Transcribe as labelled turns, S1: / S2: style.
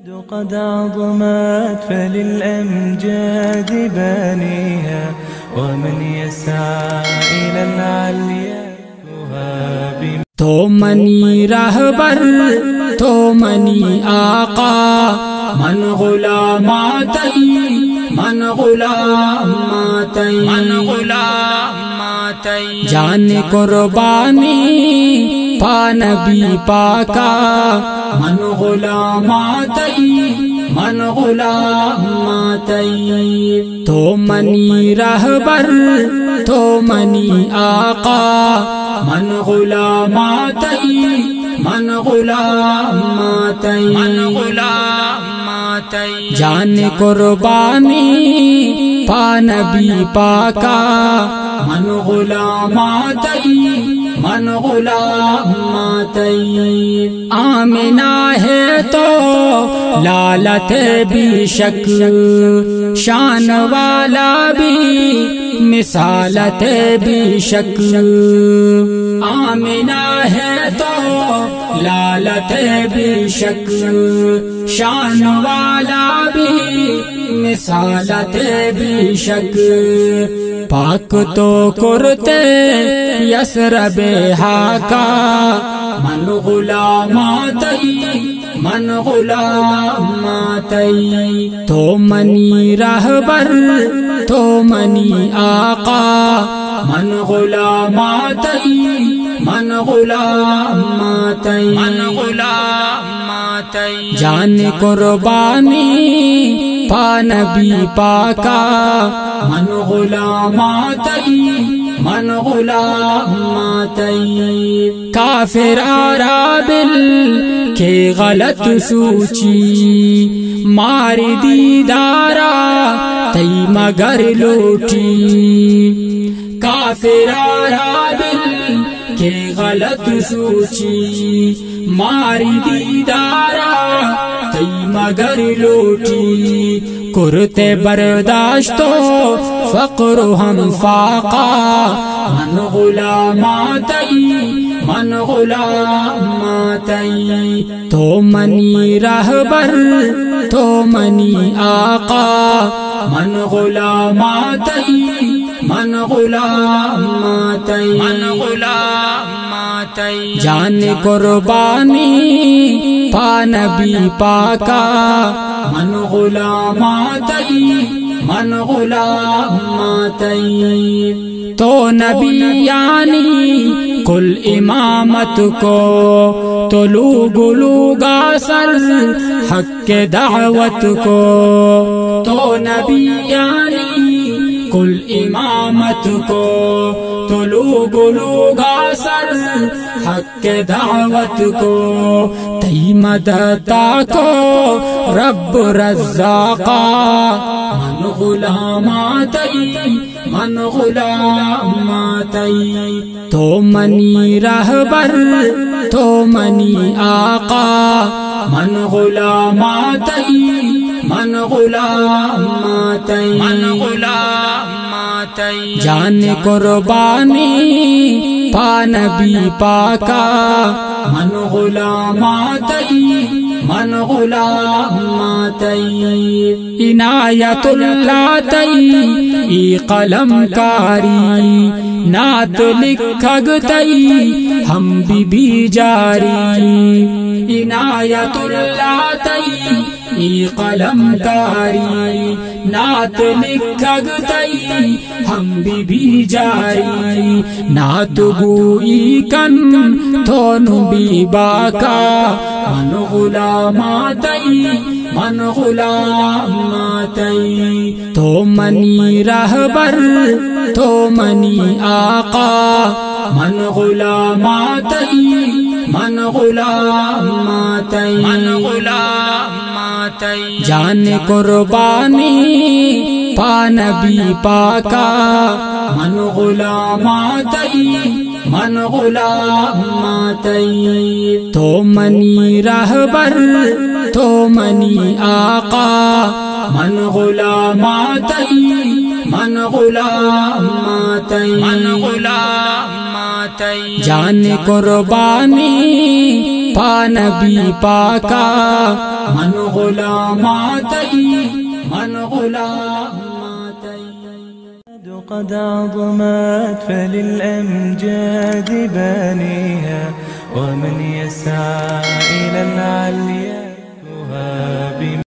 S1: قد عظمت فللأمجاد بانيها ومن يسعى إلى العليا تهاب
S2: تو منی رہبر تو منی آقا من غلاماتی من غلاماتی جان قربانی پا نبی پاکا من غلاماتی من غلاماتی تو منی رہبر تو منی آقا من غلاماتی من غلاماتی جان قربانی پا نبی پاکا من غلاماتی من غلاماتی آمنہ ہے تو لالت بھی شک شان والا بھی مثالت بھی شک آمنہ ہے تو لالت بھی شک شان والا بھی مثالت بھی شک پاک تو کرتے یسرب حاکا من غلاماتی من غلاماتی تو منی رہبر تو منی آقا من غلاماتی من غلاماتی جان قربانی پا نبی پاکا من غلاماتی من غلاماتی کافر عرابل کے غلط سوچی ماری دیدارا تی مگر لوٹی کافر عرابل کے غلط سوچی ماری دیدارا تی مگر لوٹی کرتے برداشتو فقر ہم فاقا من غلاماتی من غلاماتی تو منی رہبر تو منی آقا من غلاماتی من غلاماتی جان قربانی پا نبی پاکا من غلاماتی من غلاماتی تو نبی یعنی کل امامت کو تو لوگ لوگا سر حق دعوت کو تو نبی یعنی کل امامت کو تو لوگ لوگا سر حق دعوت کو تی مدتا کو رب رزاقا من غلاماتی من غلاماتی تو منی رہبر تو منی آقا من غلاماتی من غلاماتی جان قربانی پا نبی پاکا من غلاماتی من غلاماتی عنایت اللہ تی ای قلم کاری نعت لکھگ تی ہم بی جاری عنایت اللہ تی ای قلم کاری نعت لکھگ تی ہم بی جاری نعت گوئی کن تھونو بی باکا من غلاماتی من غلاماتی تو منی رہبر تو منی آقا من غلاماتی من غلاماتی جان قربانی پا نبی پاکا من غلاماتی من غلاماتی تو منی رہبر تو منی آقا من غلاماتی من غلاماتی
S1: من غلاماتی
S2: جان قربانی پا نبی پاکا من غلاماتی من غلاماتی
S1: قد عظمت فللأمجاد بانيها ومن يسعى إلى العليا